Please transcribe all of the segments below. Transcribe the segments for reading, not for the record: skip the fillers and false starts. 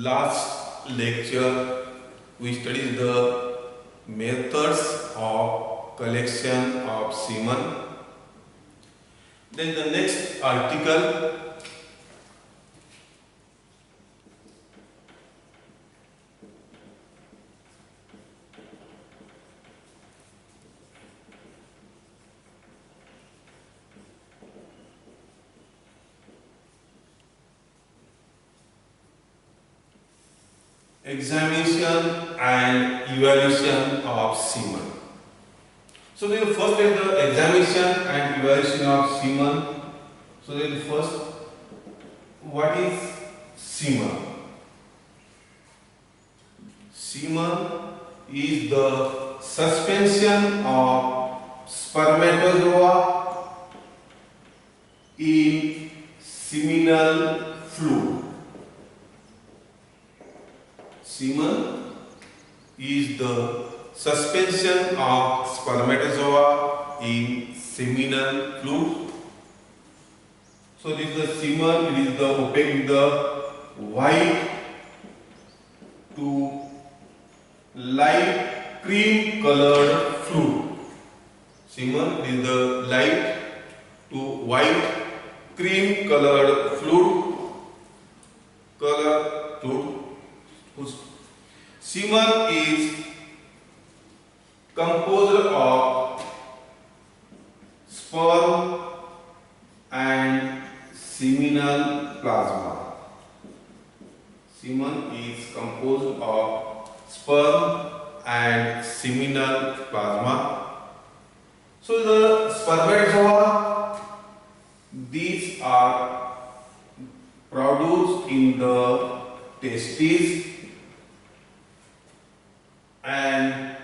last lecture we studied the methods of collection of semen. Then the next article, examination and evaluation of semen. So we will first take the examination and evaluation of semen. So then first, what is semen? Semen is the suspension of spermatozoa in seminal fluid. Semen is the suspension of spermatozoa in seminal fluid. So this is the semen. It is the opaque, the white to light cream colored fluid. Semen is the light to white cream colored fluid. Semen is composed of sperm and seminal plasma. Semen is composed of sperm and seminal plasma. So the spermatozoa, these are produced in the testes and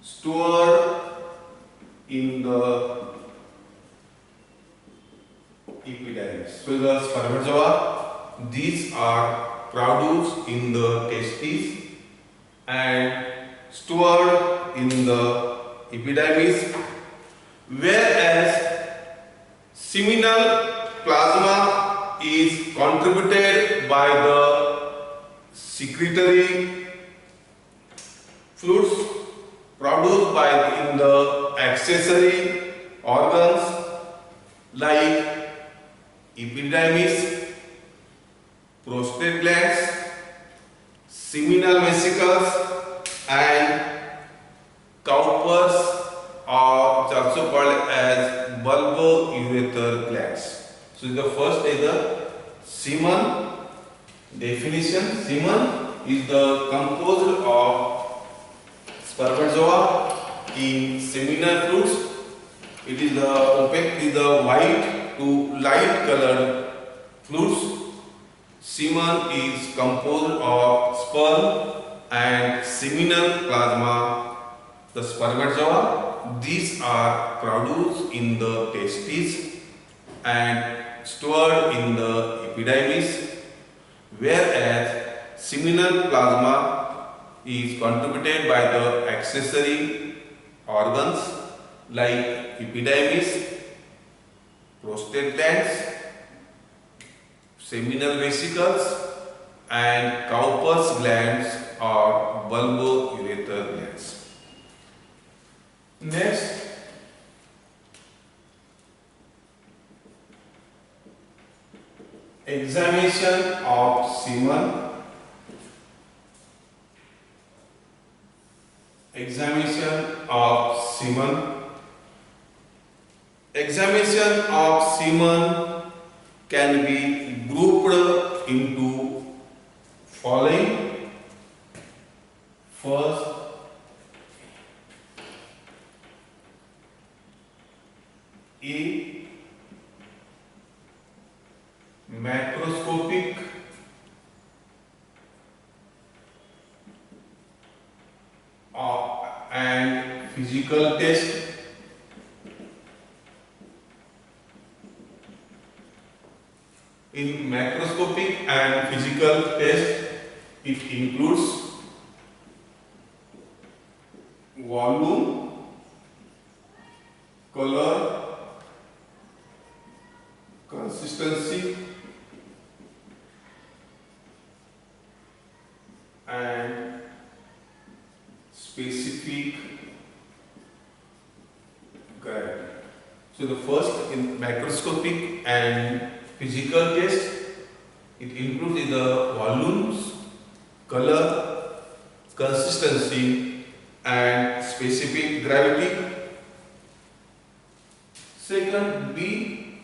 stored in the epidermis. So the spermatozoa, these are produced in the testes and stored in the epidermis, whereas seminal plasma is contributed by the secretory fluids produced by in the accessory organs like epidermis, prostate glands, seminal vesicles and cowpers, or it's also called as bulbourethral glands. So the first is the semen definition. Semen is the composed of spermatozoa in seminal fluids. It is the opaque, is the white to light colored fluids. Semen is composed of sperm and seminal plasma. The spermatozoa, these are produced in the testes and stored in the epidermis, whereas seminal plasma is contributed by the accessory organs like epidermis, prostate glands, seminal vesicles and Cowper's glands or bulbourethral glands. Next, examination of semen. Examination of semen. Examination of semen can be grouped into following. First, A, macroscopic and physical test. In macroscopic and physical test, it includes volume, color, consistency, specific gravity. So the first in microscopic and physical test, it includes the volumes, color, consistency and specific gravity. Second, B,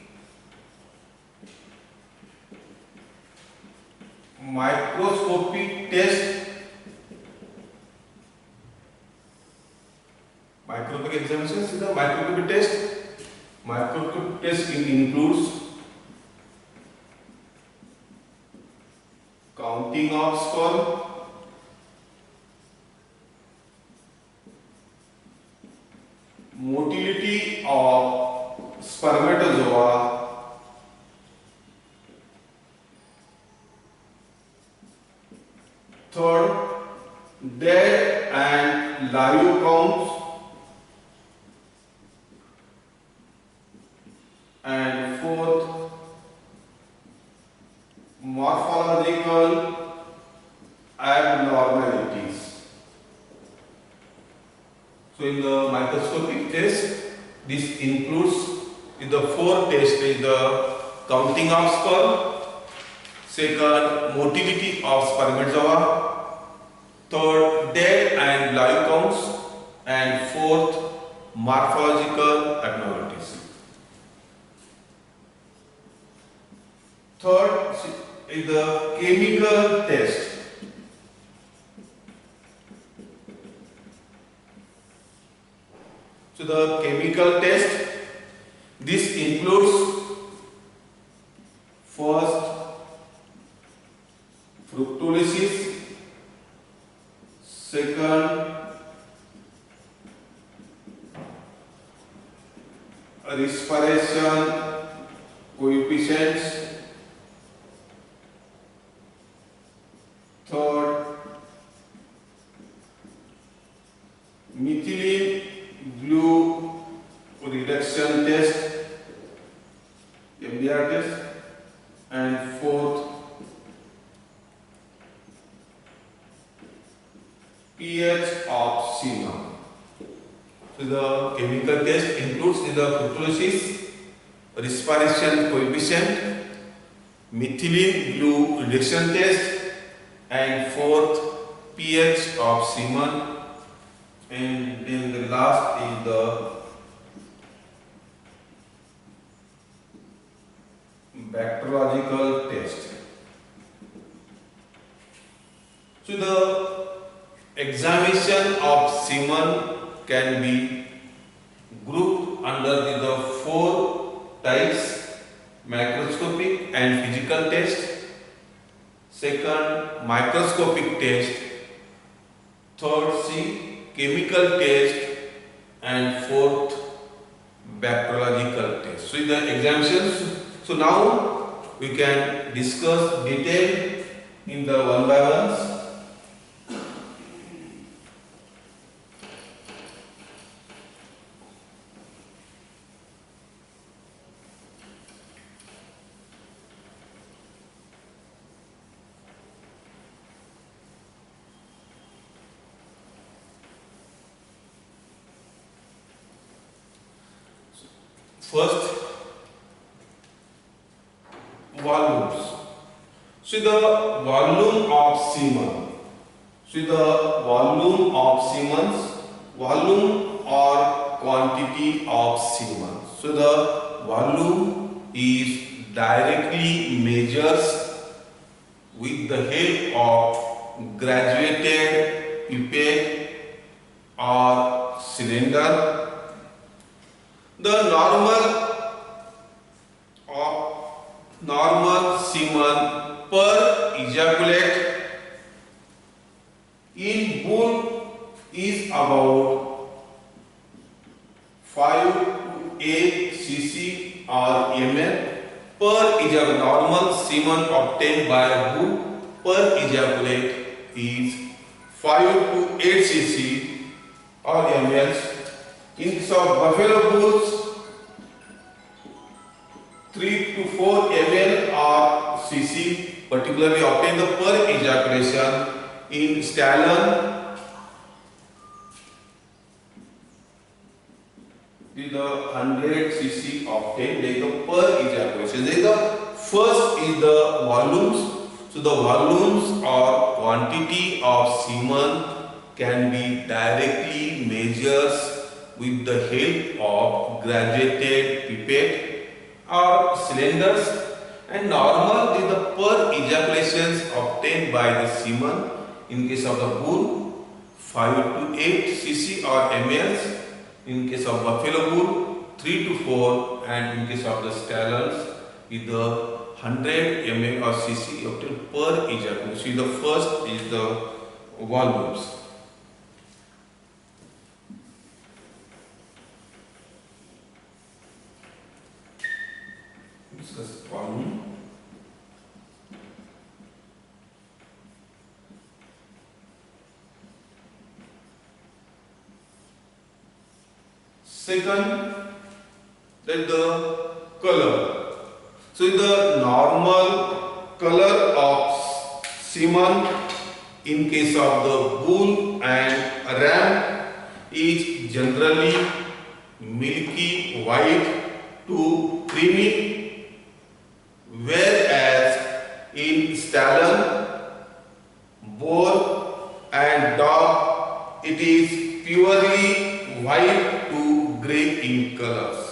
microscopic test. Microscopic examination is the microscopic test. Microscopic test includes counting of sperm, motility of spermatozoa, third, dead and live counts, and fourth, morphological abnormalities. So in the microscopic test, this includes in the four tests is the counting of sperm, second, motility of spermatozoa, third, dead and live counts, and fourth, morphological abnormalities. Third is the chemical test. So the chemical test, this includes first fructolysis, second respiration coefficients, third methylene blue reduction test, MBR test, and fourth pH of semen. So the chemical test includes the fructolysis, respiration coefficient, methylene blue reduction test, and fourth pH of semen, and then the last is the bacteriological test. So the examination of semen can be grouped under the four types: microscopic and physical test, second, microscopic test, third, C, chemical test, and fourth, bacteriological test. So in the examinations, so now we can discuss detail in the one by ones. First, volumes. So the volume of semen. So the volume of semen, volume or quantity of semen. So the volume is directly measures with the help of graduated pipette or cylinder. The normal semen per ejaculate in bull is about 5 to 8 cc or ml per ejaculate. Normal semen obtained by bull per ejaculate is 5 to 8 cc or ml. In case of buffalo bulls, 3 to 4 ml or cc particularly obtained the per ejaculation. In stallion, is the 100 cc octane. There is the per ejaculation. There is the first is the volumes. So the volumes or quantity of semen can be directly measured with the help of graduated pipette or cylinders, and normal is the per ejaculations obtained by the semen in case of the bull 5 to 8 cc or ml, in case of buffalo bull 3 to 4, and in case of the stallions is the 100 ml or cc obtained per ejaculation. See, the first is the volumes. Discuss volume. Second, that the color. So the normal color of semen in case of the bull and ram is generally milky white to creamy, whereas in stallion, bull and dog it is purely white to grey in colors.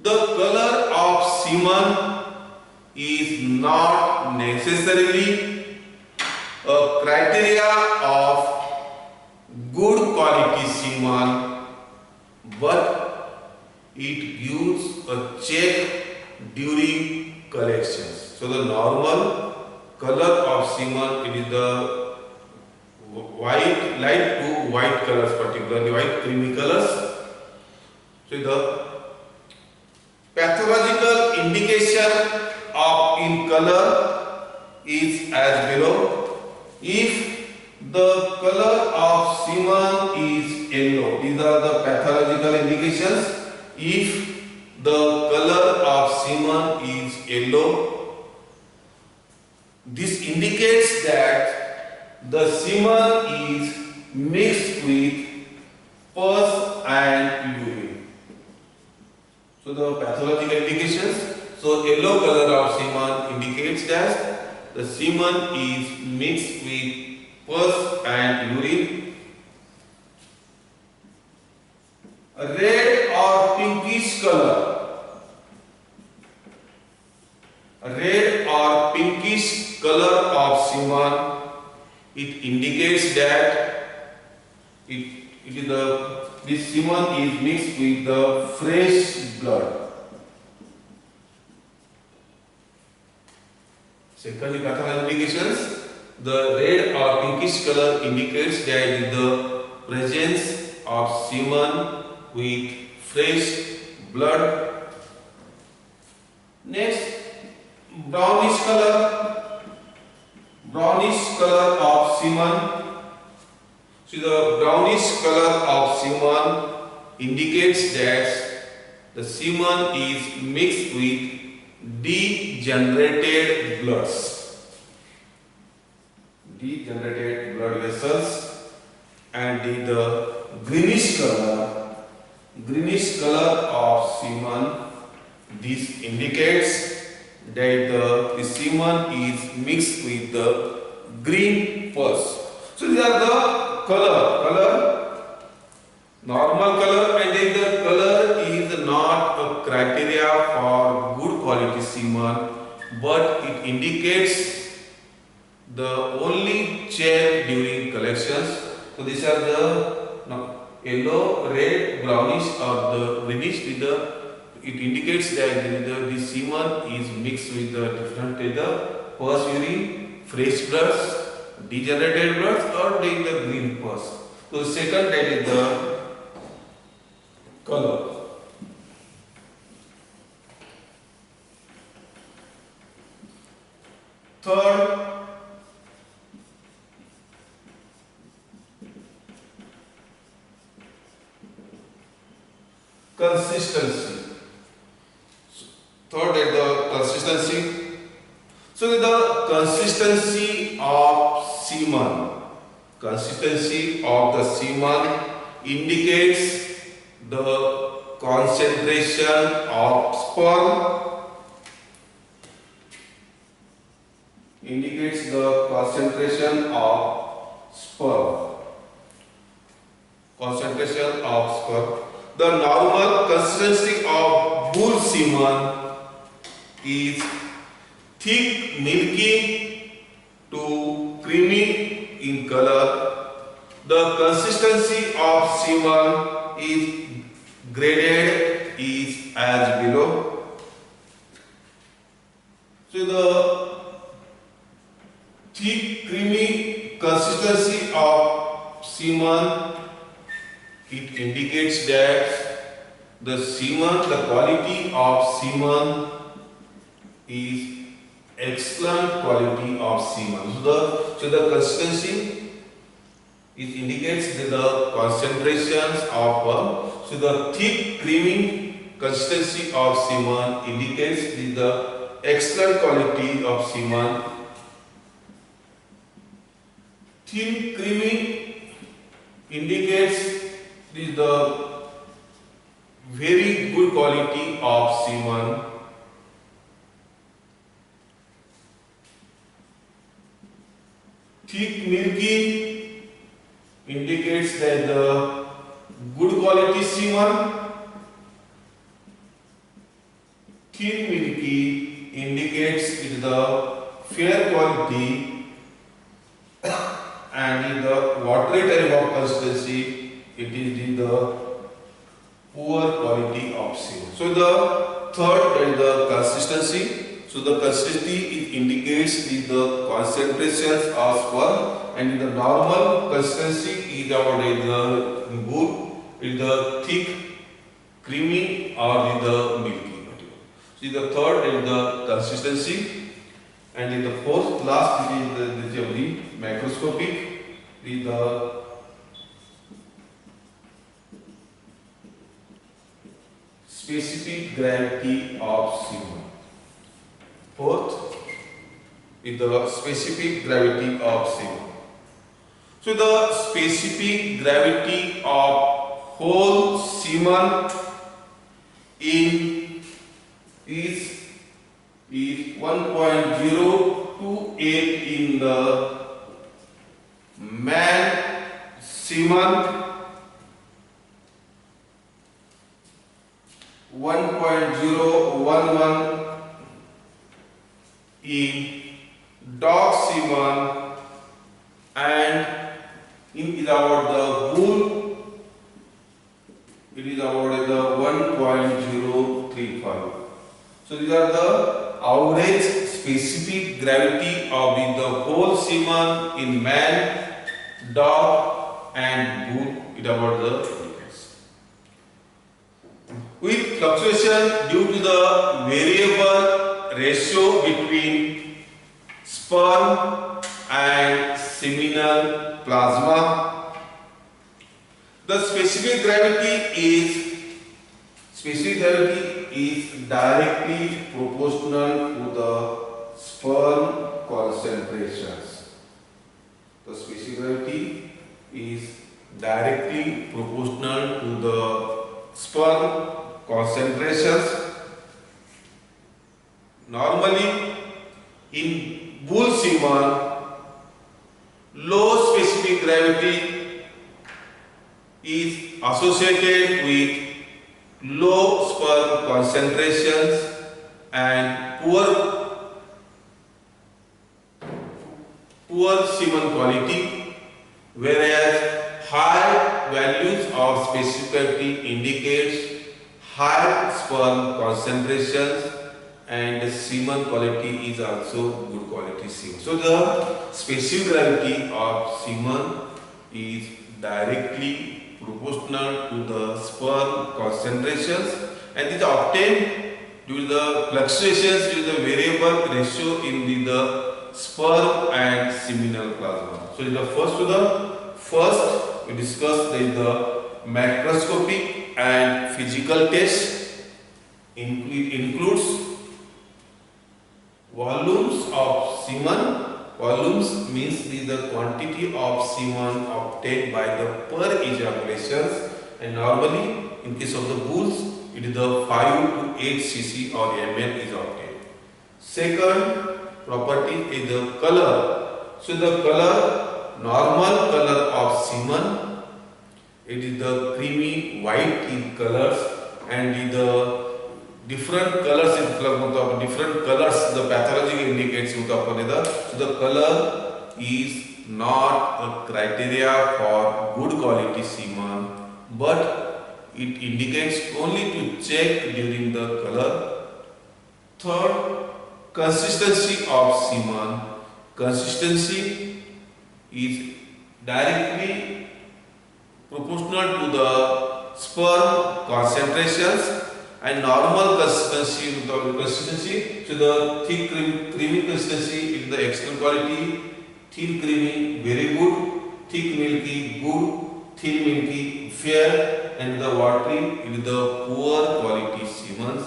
The color of semen is not necessarily a criteria of good quality semen, but it gives a check during collections. So the normal color of semen, it is the white, light to white colors, particularly white creamy colors. So the pathological indication of in color is as below. If the color of semen is yellow, these are the pathological indications. If the color of semen is yellow, this indicates that the semen is mixed with pus and urine. So the pathological indications. So yellow color of semen indicates that the semen is mixed with pus and urine. A red or pinkish color. A red or pinkish color of semen, it indicates that this semen is mixed with the fresh blood. Second pathological indications, the red or pinkish color indicates that the presence of semen with fresh blood. Next, brownish color of semen. So the brownish color of semen indicates that the semen is mixed with degenerated bloods, degenerated blood vessels, and the greenish color of semen, this indicates that the semen is mixed with the green pus. So these are the color, normal color, and then the color is not a criteria for good quality semen, but it indicates the only check during collections. So these are the yellow, red, brownish or the greenish. It indicates that the semen is mixed with the different pus, urine, fresh bloods, degenerated bloods, or the green pus. So the second, that is the color. Third, consistency. Third is the consistency. So the consistency of semen indicates the concentration of sperm, indicates the concentration of sperm. Concentration of sperm. The normal consistency of bull semen is thick, milky to creamy in color. The consistency of semen is graded is as below. So the thick, creamy consistency of semen, it indicates that the semen, the quality of semen is excellent quality of semen. So the consistency, it indicates the concentrations of so the thick, creamy consistency of semen indicates the excellent quality of semen. Thin, creamy indicates the very good quality of semen. Thick, milky indicates that the good quality semen. Thin, milky indicates it the fair quality, and in the watery type of consistency, it is the poor quality of semen. So the third is the consistency. So the consistency indicates the concentrations of sperm, and in the normal consistency is about the good, is the thick, creamy, or the milky. So the third is the consistency, and in the fourth last is the macroscopic, is the specific gravity of semen. Fourth is the specific gravity of semen. So the specific gravity of whole semen is 1.028 in the man semen, 1.011 in dog semen, and in about the bull, it is about the 1.035. So these are the average specific gravity of the whole semen in man, dog, and bull. It about the units. With fluctuation due to the variable ratio between sperm and seminal plasma, the specific gravity is directly proportional to the sperm concentrations. The specific gravity is directly proportional to the sperm concentrations. Normally, in bull semen, low specific gravity is associated with low sperm concentrations and poor semen quality, whereas high values of specificity indicates high sperm concentrations and semen quality is also good quality semen. So the specific gravity of semen is directly proportional to the sperm concentrations, and is obtained due to the fluctuations due to the variable ratio in the sperm and seminal plasma. So in the first we discussed the macroscopic and physical test. It includes volumes of semen. Volumes means the quantity of semen obtained by the per ejaculations, and normally in case of the bulls it is the 5 to 8 cc or ml is obtained. Second property is the color. So the color, normal color of semen, it is the creamy white in colors, and the different colors in different colors the pathology indicates. So the color is not a criteria for good quality semen, but it indicates only to check during the color. Third, consistency of semen. Consistency is directly proportional to the sperm concentrations, and normal consistency, so the thick creamy consistency is the excellent quality, thin creamy very good, thick milky good, thin milky fair, and the watery is the poor quality semen.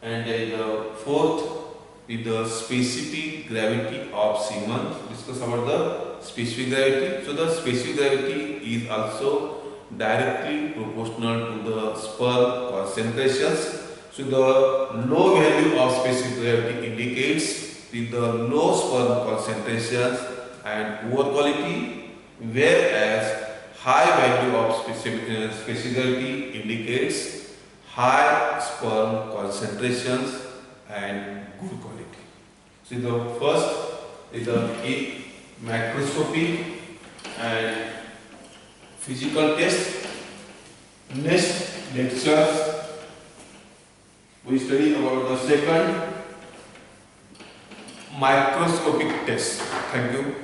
And the fourth is the specific gravity of semen. Discuss about the specific gravity. So the specific gravity is also directly proportional to the sperm concentrations. So the low value of specific gravity indicates the low sperm concentrations and poor quality, whereas high value of specific gravity indicates high sperm concentrations and good quality. So the first is the microscopy and physical test. Next lecture we study about the second microscopic test. Thank you.